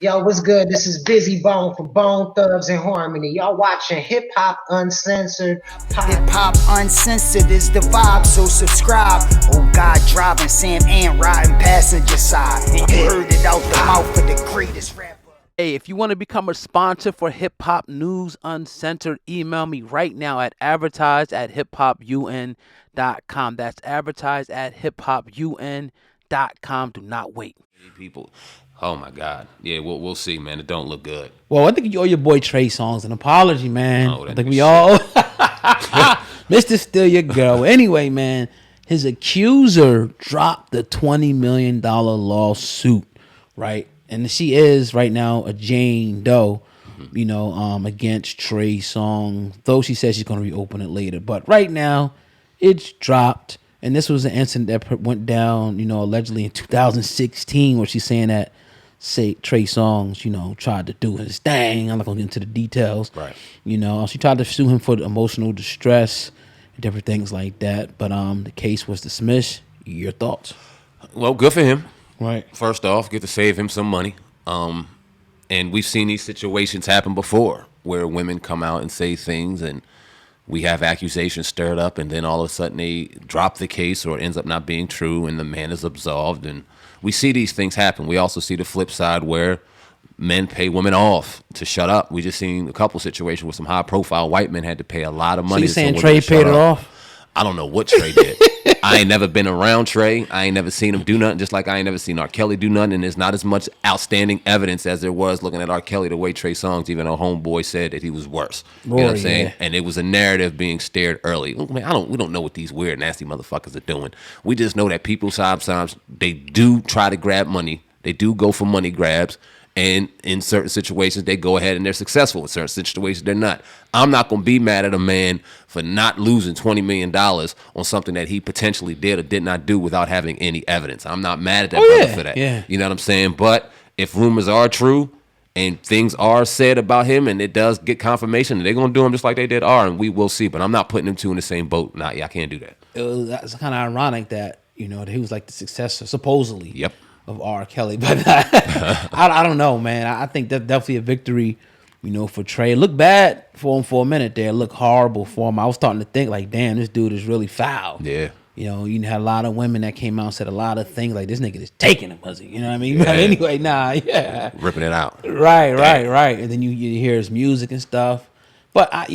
Yo, what's good? This is Busy Bone from Bone Thugs and Harmony. Y'all watching Hip Hop Uncensored Hip Hop Uncensored is the vibe, so subscribe. Oh God, driving Sam and riding passenger side. And you heard it out the mouth of the greatest rapper. Hey, if you want to become a sponsor for Hip Hop News Uncensored, email me right now at advertise@hiphopun.com. That's advertise@hiphopun.com. Do not wait. People, oh my God, yeah, we'll see, man. It don't look good. Well, I think you owe your boy Trey Songz an apology, man. Oh, I think we all, Mr. Still Your Girl. Anyway, man, his accuser dropped the $20 million lawsuit, right? And she is right now a Jane Doe, against Trey Songz. Though she says she's going to reopen it later, but right now it's dropped. And this was an incident that went down, allegedly in 2016, where she's saying that Trey Songz, tried to do his thing. I'm not going to get into the details. Right. She tried to sue him for emotional distress and different things like that. But the case was dismissed. Your thoughts? Well, good for him. Right. First off, get to save him some money. And we've seen these situations happen before where women come out and say things and we have accusations stirred up, and then all of a sudden they drop the case or it ends up not being true and the man is absolved. And we see these things happen. We also see the flip side where men pay women off to shut up. We just seen a couple situations where some high-profile white men had to pay a lot of money. So you to saying women Trey to shut paid it up. off? I don't know what Trey did. I ain't never been around Trey. I ain't never seen him do nothing, just like I ain't never seen R. Kelly do nothing. And there's not as much outstanding evidence as there was looking at R. Kelly the way Trey Songz, even though Homeboy said that he was worse. You know what I'm saying? Yeah. And it was a narrative being stared early. Look, man, we don't know what these weird, nasty motherfuckers are doing. We just know that people sometimes, they do try to grab money. They do go for money grabs. And in certain situations, they go ahead and they're successful. In certain situations, they're not. I'm not going to be mad at a man for not losing $20 million on something that he potentially did or did not do without having any evidence. I'm not mad at that brother for that. Yeah. You know what I'm saying? But if rumors are true and things are said about him and it does get confirmation, they're going to do him just like they did R, and we will see. But I'm not putting them two in the same boat. Nah, yeah, I can't do that. That's kind of ironic that, that he was like the successor, supposedly. Yep. Of R. Kelly, but I don't know, man. I think that's definitely a victory, for Trey. It looked bad for him for a minute there. It looked horrible for him. I was starting to think like, damn, this dude is really foul. Yeah. You had a lot of women that came out and said a lot of things like this nigga is taking a pussy. You know what I mean? Yeah. But anyway, yeah. Ripping it out. Right. And then you hear his music and stuff. But I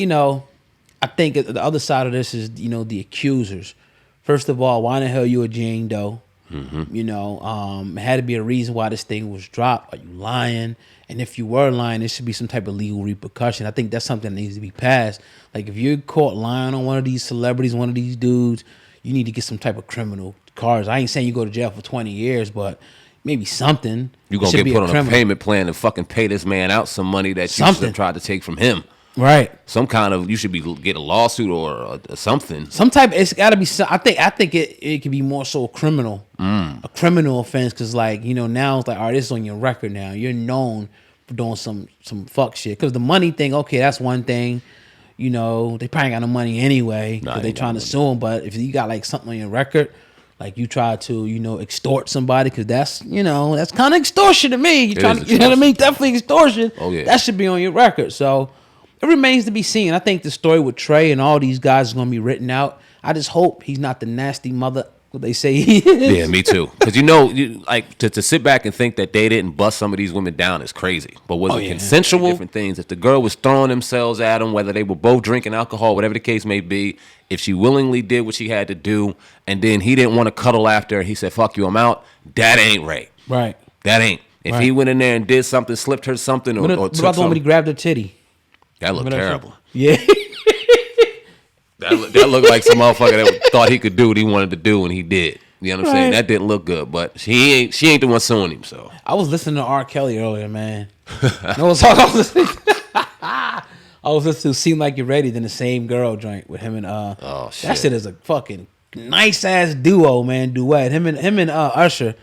think the other side of this is, the accusers. First of all, why the hell you a Jane Doe? Mm-hmm. It had to be a reason why this thing was dropped. Are you lying? And if you were lying, there should be some type of legal repercussion. I think that's something that needs to be passed. Like if you're caught lying on one of these celebrities, one of these dudes, you need to get some type of criminal charge. I ain't saying you go to jail for 20 years, but maybe something. You're going to get put on a payment plan and fucking pay this man out some money that you should have tried to take from him. Right. Some kind of, you should get a lawsuit or something. Some type, it's got to be, I think it could be more so criminal. A criminal offense, because now it's like, all right, this is on your record now. You're known for doing some fuck shit. Because the money thing, okay, that's one thing. They probably got no money anyway because they trying to sue him. But if you got like something on your record, like you try to, extort somebody, because that's kind of extortion to me. You know what I mean? Definitely extortion. Oh, yeah. That should be on your record. So it remains to be seen. I think the story with Trey and all these guys is going to be written out. I just hope he's not the nasty mother what they say he is. Yeah, me too. Because to sit back and think that they didn't bust some of these women down is crazy. But was it consensual? Different things. If the girl was throwing themselves at him, whether they were both drinking alcohol, whatever the case may be, if she willingly did what she had to do, and then he didn't want to cuddle after her, he said, "Fuck you, I'm out." That ain't right. Right. That ain't. If he went in there and did something, slipped her something, or what about the one when he grabbed her titty? That looked terrible. Yeah. that looked like some motherfucker that thought he could do what he wanted to do, and he did. You know what I'm saying? That didn't look good, but she ain't the one suing him. So I was listening to R. Kelly earlier, man. I was listening. I was listening to "Seem Like You're Ready," then the same girl joint with him and oh shit, that shit is a fucking nice ass duo, man. Duet. Him and Usher.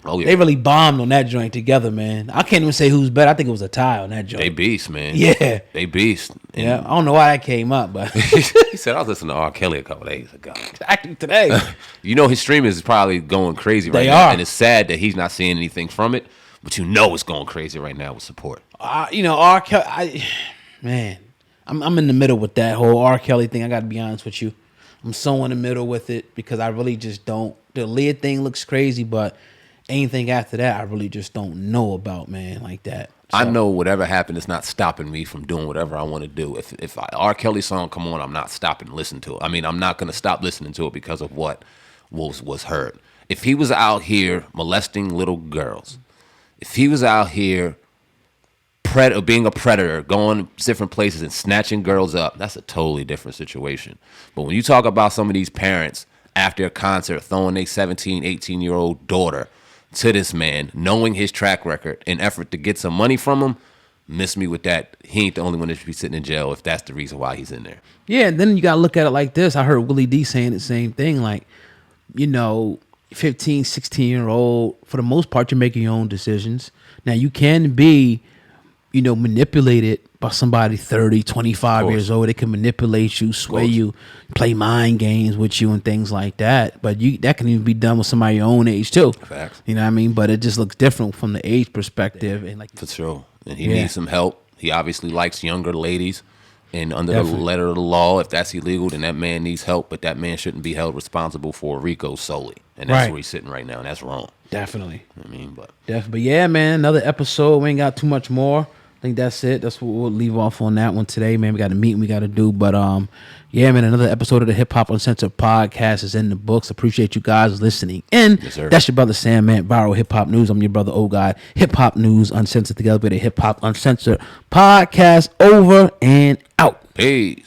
Oh, yeah. They really bombed on that joint together, man. I can't even say who's better. I think it was a tie on that joint. They beast, man. Yeah. They beast. And yeah. I don't know why that came up, but he said I was listening to R. Kelly a couple days ago. Exactly today. His streaming is probably going crazy right they now. Are. And it's sad that he's not seeing anything from it. but you know it's going crazy right now with support. R. Kelly, man, I'm in the middle with that whole R. Kelly thing. I got to be honest with you. I'm so in the middle with it because I really just don't. The Leah thing looks crazy, but anything after that, I really just don't know about, man, like that. So, I know whatever happened is not stopping me from doing whatever I want to do. If R. Kelly song come on, I'm not stopping to listen to it. I mean, I'm not going to stop listening to it because of what was heard. If he was out here molesting little girls, if he was out here being a predator, going different places and snatching girls up, that's a totally different situation. But when you talk about some of these parents after a concert throwing their 17, 18-year-old daughter to this man, knowing his track record in effort to get some money from him, miss me with that. He ain't the only one that should be sitting in jail if that's the reason why he's in there. Yeah, and then you got to look at it like this. I heard Willie D saying the same thing. Like, 15, 16-year-old, for the most part, you're making your own decisions. Now, you can be, manipulated by somebody 30, 25 years old. They can manipulate you, sway you, play mind games with you and things like that. But that can even be done with somebody your own age too. Facts. You know what I mean? But it just looks different from the age perspective. And For sure. And he needs some help. He obviously likes younger ladies. And under the letter of the law, if that's illegal, then that man needs help. But that man shouldn't be held responsible for RICO solely. And that's where he's sitting right now. And that's wrong. Definitely. But yeah, man, another episode. We ain't got too much more. I think that's it. That's what we'll leave off on that one today, man. We got a meeting we got to do. But, yeah, man, another episode of the Hip Hop Uncensored podcast is in the books. Appreciate you guys listening in. Yes, sir. That's your brother Sam, man. Viral Hip Hop News. I'm your brother O God. Hip Hop News Uncensored together with a Hip Hop Uncensored podcast. Over and out. Peace.